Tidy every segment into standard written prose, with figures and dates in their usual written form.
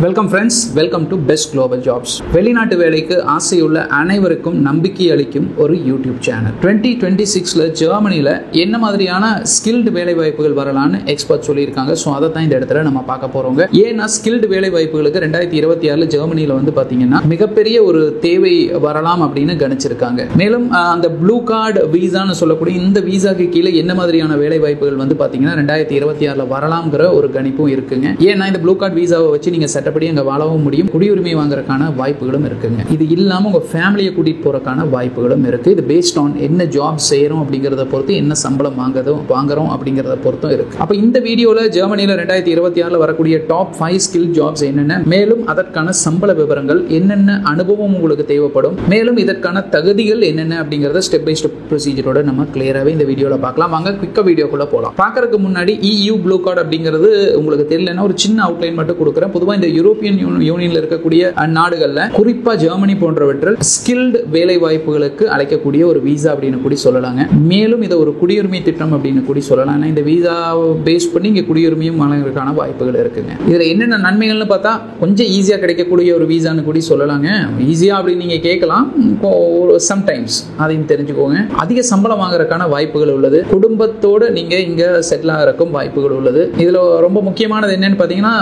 Welcome friends, welcome to best global jobs. வெளிநாட்டு வேலைக்கு ஆசையுள்ள அனைவருக்கும் நம்பிக்கை அளிக்கும் ஒரு யூடியூப் சேனல். 2026 ஜெர்மனியில் என்ன மாதிரியான ஸ்கில்டு வேலை வாய்ப்புகள் வரலான்னு எக்ஸ்பர்ட் சொல்லியிருக்காங்க. ஸோ அதை தான் இந்த இடத்துல நம்ம பார்க்க போறோங்க. ஏன்னா ஸ்கில்டு வேலை வாய்ப்புகளுக்கு 2026 ஜெர்மனியில் வந்து பார்த்தீங்கன்னா மிகப்பெரிய ஒரு தேவை வரலாம் அப்படின்னு கணிச்சிருக்காங்க. மேலும் அந்த ப்ளூ கார்டு வீசான்னு சொல்லக்கூடிய இந்த வீசாக்கு கீழே என்ன மாதிரியான வேலை வாய்ப்புகள் வந்து பார்த்தீங்கன்னா 2026 வரலாம்ங்கிற ஒரு கணிப்பும் இருக்குங்க. ஏன்னா இந்த ப்ளூ கார்டு வீசாவை வச்சு நீங்க சட்டப்படி அங்க வாழவும் முடியும், குடியுரிமை வாங்குறதுக்கான வாய்ப்புகளும் இருக்குங்க. இது இல்லாம உங்க ஃபேமிலியை கூட்டிட்டு போறதுக்கான வாய்ப்புகளும் இருக்கு. இது பேஸ்ட் ஆன் என்ன ஜாப் செய்யறோம் அப்படிங்கறத பொறுத்து, என்ன சம்பளம் வாங்குறோம் அப்படிங்கறத பொறுத்தும் இருக்கு. அப்ப இந்த வீடியோல ஜெர்மனியில 2026 வரக்கூடிய டாப் 5 ஸ்கில் ஜாப்ஸ் என்னென்ன, மேலும் அதற்கான சம்பள விவரங்கள், என்னென்ன அனுபவம் உங்களுக்கு தேவைப்படும், மேலும் இதற்கான தகுதிகள் என்னென்ன அப்படிங்கறத ஸ்டெப் பை ஸ்டெப் ப்ரொசீஜரோட நம்ம கிளியராகவே இந்த வீடியோல பார்க்கலாம். வாங்க குயிக்கா வீடியோக்குள்ள போகலாம். பார்க்கறதுக்கு முன்னாடி EU ப்ளூ கார்டு அப்படிங்கிறது உங்களுக்கு தெரியலன்னா ஒரு சின்ன அவுட்லைன் மட்டும் கொடுக்குறேன். பொதுவாக இந்த யூரோப்பியன் யூனியன்ல இருக்கக்கூடிய நாடுகள்ல குறிப்பா ஜெர்மனி போன்றவற்றில் ஸ்கில்டு வேலை வாய்ப்புகளுக்கு அழைக்கக்கூடிய ஒரு வீசா அப்படின்னு கூட சொல்லலாங்க. மேலும் இதை ஒரு குடியுரிமை திட்டம் அப்படின்னு கூட சொல்லலாம். இந்த வீசா பேஸ் பண்ணி இங்க குடியுரிமையும் வழங்குறதுக்கான வாய்ப்புகள் இருக்குங்க. இதுல என்னென்ன நன்மைகள்னு பார்த்தா கொஞ்சம் ஈஸியா கிடைக்கக்கூடிய ஒரு வீசான்னு கூட சொல்லலாங்க. ஈஸியா அப்படின்னு நீங்க கேட்கலாம், சம்டைம்ஸ் அதையும் தெரிஞ்சுக்கோங்க. அதிக சம்பளம் வாங்குறதுக்கான வாய்ப்புகள் உள்ளது. குடும்பத்தோடு நீங்க இங்க செட்டில் ஆகிறதுக்கும் வாய்ப்புகள் உள்ளது. இதுல ரொம்ப முக்கியமானது என்னன்னு பாத்தீங்கன்னா,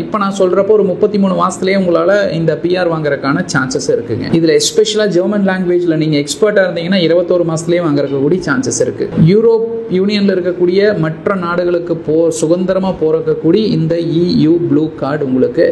இப்ப நான் சொல்றப்போ ஒரு 33 மாசத்துலயே உங்களால இந்த PR வாங்குறதுக்கான சான்சஸ் இருக்குங்க. இதுல எஸ்பெஷலா ஜெர்மன் லாங்குவேஜ்ல நீங்க எக்ஸ்பர்ட்டா இருந்தீங்கன்னா 21 மாசத்துலயே வாங்குறதுக்கு கூடிய சான்சஸ் இருக்கு. யூரோப் யூனியன்ல இருக்கக்கூடிய மற்ற நாடுகளுக்கு சுதந்திரமா போறக்கூடிய இந்த EU ப்ளூ கார்டு உங்களுக்கு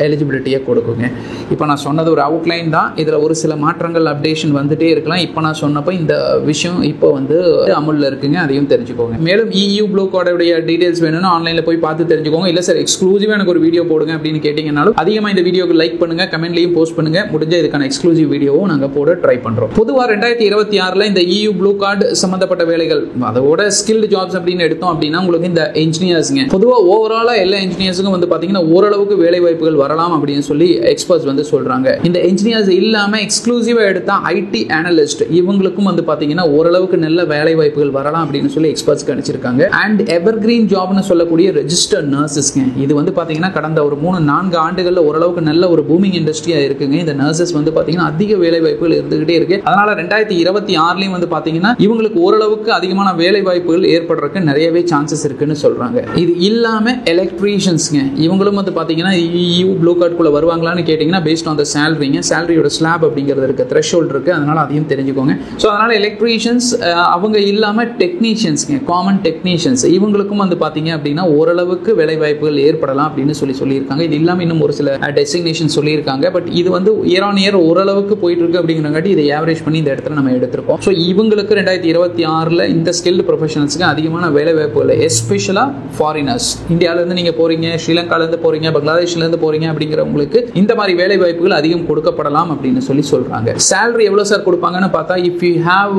எலிஜிபிலிட்டியை கொடுக்குங்க. இப்போ நான் சொன்னது ஒரு அவுட்லைன் தான். இதுல ஒரு சில மாற்றங்கள் அப்டேஷன் வந்துட்டே இருக்கலாம். இப்போ நான் சொன்னப்போ இந்த விஷயம் இப்போ வந்து அமல்ல இருக்குங்க, அதையும் தெரிஞ்சுக்கோங்க. மேலும் EU ப்ளூ கார்டுடைய டீடைல்ஸ் வேணும்னா ஆன்லைன்ல போய் பார்த்து தெரிஞ்சுக்கோங்க. இல்ல சார் எக்ஸ்க்ளூசிவா எனக்கு ஒரு வீடியோ போடுங்க அப்படின்னு கேட்டீங்கன்னாலும் அதிகமா இந்த வீடியோக்கு லைக் பண்ணுங்க, கமெண்ட்லயும் போஸ்ட் பண்ணுங்க. முடிஞ்ச இதுக்கான எக்ஸ்க்ளூசிவ் வீடியோவும் நாங்க போட ட்ரை பண்றோம். பொதுவா 2026 இந்த EU ப்ளூ கார்டு சம்பந்தப்பட்ட வேலைகள், அதோட ஸ்கில்டு ஜாப்ஸ் அப்படின்னு எடுத்தோம் அப்படின்னா உங்களுக்கு இந்த இன்ஜினியர்ஸ்ங்க, பொதுவா ஓவராலா எல்லா இன்ஜினியர்ஸுக்கும் வந்து பாத்தீங்கன்னா ஓரளவுக்கு வேலை வாய்ப்புகள் வரலாம் அப்படின்னு சொல்லி எக்ஸ்பர்ட்ஸ் வந்து சொல்றாங்க. இந்த இன்ஜினியர்ஸ் இல்லாம எக்ஸ்க்ளூசிவா எடுத்தா IT அனலிஸ்ட், இவங்களுக்கும் வந்து பாத்தீங்கன்னா ஓரளவுக்கு நல்ல வேலை வாய்ப்புகள் வரலாம் அப்படின்னு சொல்லி எக்ஸ்பர்ட்ஸ் கணிச்சிருக்காங்க. அண்ட் எவர்கிரீன் ஜாப்னு சொல்லக்கூடிய ரெஜிஸ்டர் நர்சஸ்ங்க, இது வந்து பாத்தீங்கன்னா கடந்த ஒரு 3-4 ஆண்டுகள்ல ஓரளவுக்கு நல்ல ஒரு பூமிங் இண்டஸ்ட்ரியா இருக்குங்க. இந்த நர்சஸ் வந்து பாத்தீங்கன்னா அதிக வேலை வாய்ப்புகள் இருந்துகிட்டே இருக்கு. அதனால 2026 வந்து பாத்தீங்கன்னா இவங்களுக்கு ஓரளவுக்கு அதிகமான வேலை வாய்ப்புகள் ஏற்படுறதுக்கு நிறையவே சான்சஸ் இருக்குன்னு சொல்றாங்க. இது இல்லாம எலக்ட்ரீஷியன்ஸ்ங்க, இவங்களும் வந்து பாத்தீங்கன்னா EU ப்ளூ கார்டுக்குள்ள வருவாங்களான்னு கேட்டீங்கன்னா பேஸ்ட் ஆன் த சேலரிங்க, சேலரியோட ஸ்லாப் அப்படிங்கிறது இருக்கு, த்ரெஷ்ஹோல்ட் இருக்கு. அதனால அதையும் தெரிஞ்சுக்கோங்க. ஸோ அதனால எலக்ட்ரீஷியன்ஸ் அவங்க இல்லாம டெக்னீஷியன்ஸ்ங்க, காமன் டெக்னீஷியன்ஸ், இவங்களுக்கும் வந்து பாத்தீங்க அப்படின்னா ஓரளவுக்கு வேலை வாய்ப்புகள் ஏற்படலாம் அப்படின்னு சொல்லியிருக்காங்க. இது இல்லாம இன்னும் ஒரு சில டெசிக்னேஷன் சொல்லியிருக்காங்க. பட் இது வந்து இயர் ஆன் இயர் ஓரளவுக்கு போயிட்டு இருக்கு அப்படிங்கிறங்காட்டி இதை ஆவரேஜ் பண்ணி இந்த இடத்துல நம்ம எடுத்திருக்கோம். ஸோ இவங்களுக்கு 2026 இந்த ஸ்கில்டு ப்ரொஃபஷனல்ஸ்க்கு அதிகமான வேலை வாய்ப்புகள், எஸ்பெஷலா ஃபாரினர்ஸ், இந்தியால இருந்து நீங்க போறீங்க, ஸ்ரீலங்கால இருந்து போறீங்க, பங்களாதேஷ்ல இருந்து போறீங்க அப்படிங்கிறவங்களுக்கு இந்த மாதிரி வேலை வாய்ப்புகள் அதிகம் கொடுக்கப்படலாம் அப்படின்னு சொல்றாங்க. சேலரி எவ்வளவு சார் கொடுப்பாங்கன்னு பார்த்தா, இஃப் யூ ஹேவ்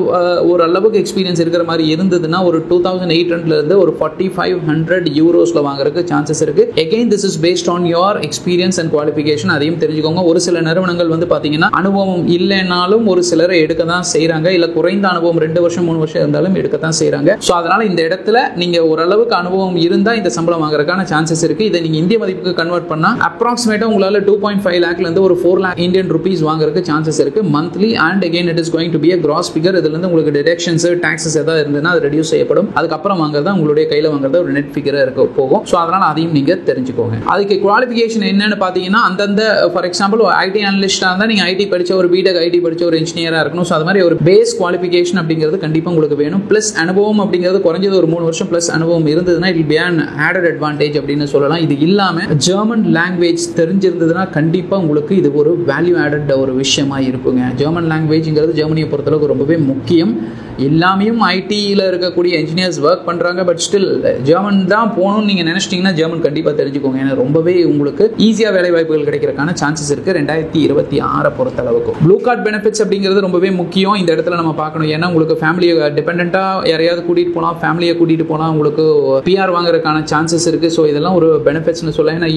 ஒரு அளவுக்கு எக்ஸ்பீரியன்ஸ் இருக்கிற மாதிரி இருந்ததுன்னா ஒரு 2800 இருந்து ஒரு 4500 யூரோஸ்ல வாங்குறதுக்கு சான்சஸ் இருக்கு. Again, this is based on your experience and qualification. அதையும் தெரிஞ்சுக்கோங்க. ஒரு சில நிறுவனங்கள் வந்து பாத்தீங்கன்னா அனுபவம் இல்லைனாலும் ஒரு சிலரை எடுக்க தான் செய்யறாங்க. இல்ல குறைந்த அனுபவம் 2 வருஷம் 3 வருஷம் இருந்தாலும் எடுக்க தான் செய்யறாங்க. சோ அதனால இந்த இடத்துல நீங்க ஓரளவுக்கு அனுபவம் இருந்தா இந்த சம்பளம் வாங்குறதுக்கான சான்சஸ் இருக்கு. இதை நீங்க இந்திய மதிப்புக்கு கன்வெர்ட் பண்ணா அப்ராக்சிமேட்டா உங்களால 2.5 லாக்ல இருந்து ஒரு 4 லாக் இந்தியன் ருபீஸ் வாங்குறதுக்கு சான்சஸ் இருக்கு monthly. And again it is going to be a gross figure. இதுல இருந்து உங்களுக்கு டிடக்ஷன்ஸ், டாக்ஸஸ் ஏதாவது இருந்ததுன்னா அது ரெடியூஸ் செய்யப்படும். அதுக்கப்புறம் வாங்குறதா உங்களுடைய கையில வாங்குறதா ஒரு நெட் ஃபிகரா இருக்க போகும். சோ அதனால அதையும் நீங்க தெரிஞ்சுக்கோங்க. அதுக்கு குவாலிஃபிகேஷன் என்னன்னு பாத்தீங்கன்னா, அந்தந்த ஃபார் எக்ஸாம்பிள் IT அனலிஸ்டா இருந்தா நீங்க IT படிச்ச ஒரு BTech IT படிச்ச ஒரு இன்ஜினியரா இருக்கணும். சோ அது மாதிரி ஒரு பேஸ் குவாலிஃபிகேஷன் அப்படிங்கிறது கண்டிப்பா உங்களுக்கு வேணும். பிளஸ் அனுபவம் அப்படிங்கிறது குறைஞ்சது ஒரு 3 வருஷம் பிளஸ் அனுபவம் இருந்ததுன்னா it be an added advantage அப்படின்னு சொல்லலாம். இது இல்லாம ஜெர்மன் லாங்குவேஜ் தெரிஞ்சிருந்ததுன்னா கண்டிப்பா உங்களுக்கு இது ஒரு வேல்யூ ஆடட் ஒரு விஷயமா இருக்குங்க. ஜெர்மன் லாங்குவேஜ்ங்கிறது ஜெர்மனியை பொறுத்தளவுக்கு ரொம்பவே முக்கியம். எல்லாமையும் ஐடியில் இருக்கக்கூடிய இன்ஜினியர்ஸ் ஒர்க் பண்ணுறாங்க. பட் ஸ்டில் ஜெர்மன் தான் போகணும்னு நீங்கள் நினச்சிட்டிங்கன்னா ஜெர்மன் கண்டிப்பாக தெரிஞ்சுக்கோங்க. ஏன்னா ரொம்பவே உங்களுக்கு ஈஸியாக வேலை வாய்ப்புகள் கிடைக்கிறதுக்கான சான்சஸ் இருக்குது 2026 பொறுத்தளவுக்கு. ப்ளூ கார்டு பெனிஃபிட்ஸ் அப்படிங்கிறது ரொம்பவே முக்கியம் இந்த இடத்துல நம்ம பார்க்கணும். ஏன்னா உங்களுக்கு ஃபேமிலியை டிபெண்டாக யாரையாவது கூட்டிகிட்டு போகலாம், ஃபேமிலியை கூட்டிகிட்டு போகலாம், உங்களுக்கு PR வாங்குறதுக்கான சான்சஸ் இருக்குது. ஸோ இதெல்லாம் ஒரு பெனிஃபிட்ஸ்னு சொல்லலாம். ஏன்னா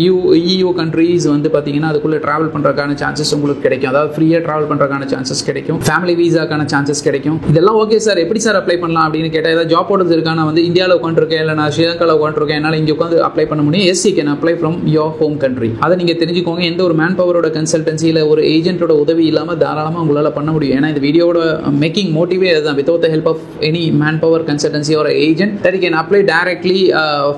EU கண்ட்ரீஸ் வந்து பார்த்தீங்கன்னா அதுக்குள்ளே ட்ராவல் பண்ணுறதுக்கான சான்சஸ் உங்களுக்கு கிடைக்கும். அதாவது ஃப்ரீயாக ட்ராவல் பண்ணுறதுக்கான சான்சஸ் கிடைக்கும், ஃபேமிலி வீசாக்கான சான்சஸ் கிடைக்கும். இதெல்லாம் ஓகே சார், எப்படி சார் அப்ளை பண்ணலாம் அப்படின்னு கேட்டால், ஏதாவது ஜாப் போடுறது இருக்கா, நான் வந்து இந்தியாவில் உட்காந்துருக்கேன், இல்லை நான் ஸ்ரீலங்காவில் உட்காந்துருக்கேன், என்னால் இங்கே உட்காந்து அப்ளை பண்ண முடியும். Yes, you can apply from your home country. அதை நீங்கள் தெரிஞ்சுக்கோங்க. எந்த ஒரு மேன் பவரோட கன்சல்டன்சியில் ஒரு ஏஜென்ட்டோட உதவி இல்லாமல் தாராளமாக உங்களால் பண்ண முடியும். ஏன்னா இந்த வீடியோட மேக்கிங் மோட்டிவே அதுதான். Without the help of any man power consultancy or agent that you can apply directly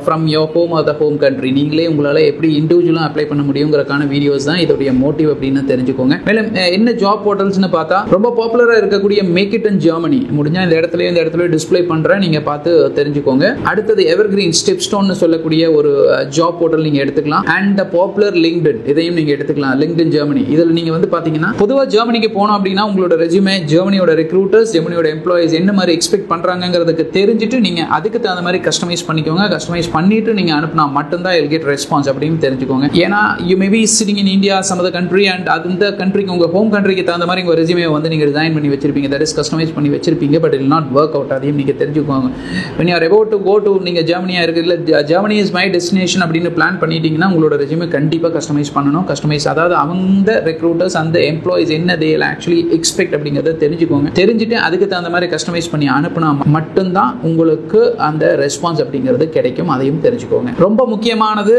from your home or the home country. நீங்களே உங்களால் எப்படி இண்டிவிஜுவலாக அப்ளை பண்ண முடியுங்கிறக்கான வீடியோஸ் தான் இதோடைய மோட்டிவ் அப்படின்னு தெரிஞ்சுக்கோங்க. மேலும் என்ன ஜாப் போர்ட்டல்ஸ்னு பார்த்தா ரொம்ப பாப்புலராக இருக்கக்கூடிய மேக் இட் இன் ஜெர்மனி. முடிஞ்சா இந்த இடத்துல டிஸ்பிளே பண்ணுறேன், நீங்கள் பார்த்து தெரிஞ்சுக்கோங்க. அடுத்தது எவர்கிரீன் ஸ்டெப்ஸ்டோன் சொல்லக்கூடிய ஒரு ஜாப் போர்ட்டல் நீங்கள் எடுத்துக்கலாம். அண்ட் பாப்புலர் லிங்க்டின், இதையும் நீங்கள் எடுத்துக்கலாம். LinkedIn Germany. இதில் நீங்கள் வந்து பார்த்தீங்கன்னா பொதுவாக ஜெர்மனிக்கு போனோம் அப்படின்னா உங்களோட ரெஸ்யூமே ஜெர்மனியோட ரெக்ரூட்டர்ஸ் ஜெர்மனியோட எம்ப்ளாயிஸ் என்ன மாதிரி எக்ஸ்பெக்ட் பண்ணுறாங்கிறதுக்கு தெரிஞ்சுட்டு நீங்கள் அதுக்கு தகுந்த மாதிரி கஸ்டமைஸ் பண்ணிக்கோங்க. கஸ்டமைஸ் பண்ணிட்டு நீங்கள் அனுப்புனா மட்டும்தான் you'll get ரெஸ்பான்ஸ் அப்படின்னு தெரிஞ்சுக்கோங்க. ஏன்னா you may be sitting in India some of the country and அந்த கண்ட்ரிக்கு உங்கள் ஹோம் கண்ட்ரிக்கு தகுந்த மாதிரி உங்கள் ரெஸ்யூமே வந்து நீங்கள் டிசைன் பண்ணி வச்சிருப்பீங்க, தட் இஸ் கஸ்டமைஸ் பண்ணி வச்சிருப்பீங்க. But it not work out. அதையும் நீங்கள் தெரிஞ்சுக்கோங்க. when you are about to go to நீங்கள் ஜெர்மனியா இருக்குல்ல, ஜெர்மனி இஸ் மை டெஸ்டினேஷன் அப்படின்னு பிளான் பண்ணிட்டீங்கன்னா உங்களோட ரெஸ்யூமே கண்டிப்பாக கஸ்டமைஸ் பண்ணணும். கஸ்டமைஸ் அதாவது அந்த ரெக்ரூட்டர்ஸ் அந்த எம்ப்ளாயிஸ் என்ன they actually expect அப்படிங்கிறத தெரிஞ்சுக்கோங்க. தெரிஞ்சுட்டு அதுக்கு தகுந்த மாதிரி கஸ்டமைஸ் பண்ணி அனுப்புனா மட்டும்தான் உங்களுக்கு அந்த ரெஸ்பான்ஸ் அப்படிங்கிறது கிடைக்கும். அதையும் தெரிஞ்சுக்கோங்க. ரொம்ப முக்கியமானது,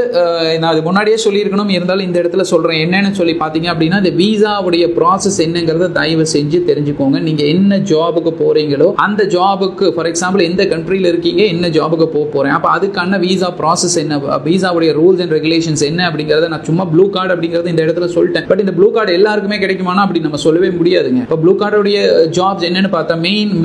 நான் அது முன்னாடியே சொல்லியிருக்கணும், இருந்தாலும் இந்த இடத்துல சொல்றேன். என்னன்னு சொல்லி பார்த்தீங்க அப்படின்னா இந்த விசாவுடைய ப்ராசஸ் என்னங்கிறத தயவு செஞ்சு தெரிஞ்சுக்கோங்க. நீங்க என்ன ஜாபுக்கு போறீங்களோ அந்த ஜாபுக்கு, ஃபார் எக்ஸாம்பிள் எந்த கண்ட்ரியில் இருக்கீங்க, என்ன ஜாபுக்கு போறேன், அப்போ அதுக்கான விசா ப்ராசஸ் என்ன, விசாவுடைய ரூல்ஸ் அண்ட் ரெகுலேஷன்ஸ் என்ன அப்படிங்கிறத நான் சும்மா ப்ளூ கார்டு அப்படிங்கிறது இந்த இடத்துல சொல்லிட்டேன். பட் இந்த ப்ளூ கார்டு எல்லாருக்குமே கிடைக்குமானா அப்படி நம்ம சொல்லவே முடியாதுங்க. இப்போ ப்ளூ கார்டுடைய ஜாப்ஸ் என்னன்னு பார்த்தா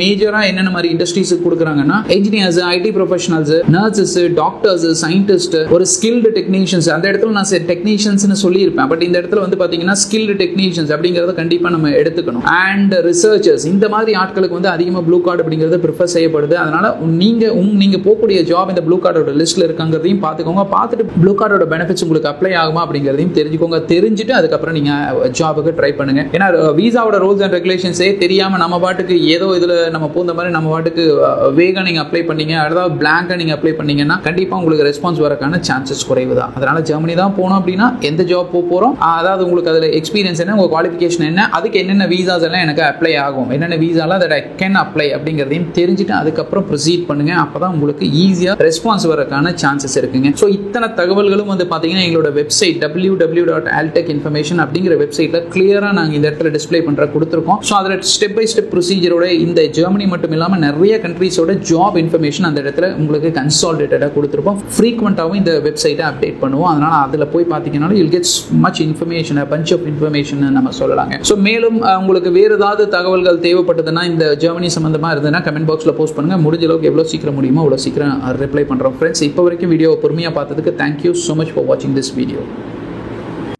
மேஜரா என்னென்ன மாதிரி இண்டஸ்ட்ரீஸ் கொடுக்குறாங்கன்னா engineers, ID professionals, nurses, doctors, scientist, ஒரு ஸ்கில்டு டெக்னீஷியன்ஸ். அந்த இடத்துல நான் டெக்னீஷியன்ஸ்னு சொல்லியிருப்பேன். பட் இந்த இடத்துல வந்து பார்த்தீங்கன்னா ஸ்கில்டு டெக்னீஷியன்ஸ் அப்படிங்கிறத கண்டிப்பாக நம்ம எடுத்துக்கணும். அண்ட் ரிசர்ச்சர்ஸ், இந்த மாதிரி ஆட்களுக்கு வந்து அதிகமாக ப்ளூ கார்டு அப்படிங்கிறது ப்ரிஃபர் செய்யப்படுது. அதனால நீங்க போகக்கூடிய ஜாப் இந்த ப்ளூ கார்டோட லிஸ்ட்ல இருக்காங்கிறதையும் பார்த்துக்கோங்க. பார்த்துட்டு ப்ளூ கார்டோட பெனிஃபிட்ஸ் உங்களுக்கு அப்ளை ஆகுமா அப்படிங்கிறதையும் தெரிஞ்சுக்கோங்க. தெரிஞ்சுட்டு அதுக்கப்புறம் நீங்க ஜாபுக்கு ட்ரை பண்ணுங்க. ஏன்னா விசாவோட ரூல்ஸ் அண்ட் ரெகுலேஷன்ஸே தெரியாம நம்ம பாட்டுக்கு ஏதோ இதுல நம்ம போந்த மாதிரி நம்ம பாட்டுக்கு வேகா நீங்க அப்ளை பண்ணீங்க, அதாவது பிளாங்கா நீங்க அப்ளை பண்ணீங்கன்னா கண்டிப்பா உங்களுக்கு ரெஸ்பான்ஸ் வரக்கான சான்சஸ் குறைவு தான். அதனால ஜெர்மனி தான் போனோம் அப்படின்னா எந்த ஜாப் போறோம், அதாவது உங்களுக்கு அதுல எக்ஸ்பீரியன்ஸ் என்ன, உங்க குவாலிஃபிகேஷன் என்ன, அதுக்கு என்னென்ன விசாஸ் எல்லாம் எனக்கு அப்ளை ஆகும், என்னென்ன விசாலாம் தட் ஐ கேன் அப்ளை அப்படிங்கிறதையும் தெரிஞ்சுட்டு அதுக்கப்புறம் ப்ரொசீட் பண்ணுங்க. அப்பதான் உங்களுக்கு ஈஸியா ரெஸ்பான்ஸ் வரக்கான சான்சஸ் இருக்குங்க. ஸோ இத்தனை தகவல்களும் வந்து பாத்தீங்கன்னா எங்களோட வெப்சைட் www.altechinformation அப்படிங்கிற வெப்சைட்ல கிளியரா நாங்க இந்த இடத்துல டிஸ்ப்ளே பண்ற கொடுத்துருக்கோம். ஸோ அதில் ஸ்டெப் பை ஸ்டெப் ப்ரொசீஜரோட இந்த ஜெர்மனி மட்டும் இல்லாம நிறைய கண்ட்ரீஸோட ஜாப் இன்ஃபர்மேஷன் அந்த இடத்துல உங்களுக்கு கன்சாலிடேட்டடா கொடுத்துருப்போம். ஃப்ரீக்வெண்டாகவும் இந்த வெப்சைட்டை அப்டேட் பண்ணுவோம். அதனால அதில் போய் பார்த்தீங்கன்னா you'll get much information, a bunch of information நம்ம சொல்லலாங்க. ஸோ மேலும் உங்களுக்கு வேறு ஏதாவது தகவல்கள் தேவைப்பட்டதுன்னா இந்த ஜெர்மனி சம்பந்தமா இருந்ததுன்னா கமெண்ட் பாக்ஸ்ல போஸ்ட் பண்ணுங்க. முடிஞ்ச அளவுக்கு எவ்வளவு சீக்கிரம் முடியுமோ அவ்வளவு சீக்கிரம் ரிப்ளை பண்றோம். ஃப்ரெண்ட்ஸ், இப்போ வரைக்கும் வீடியோ பொறுமையா பார்த்ததுக்கு thank you so much for watching this video.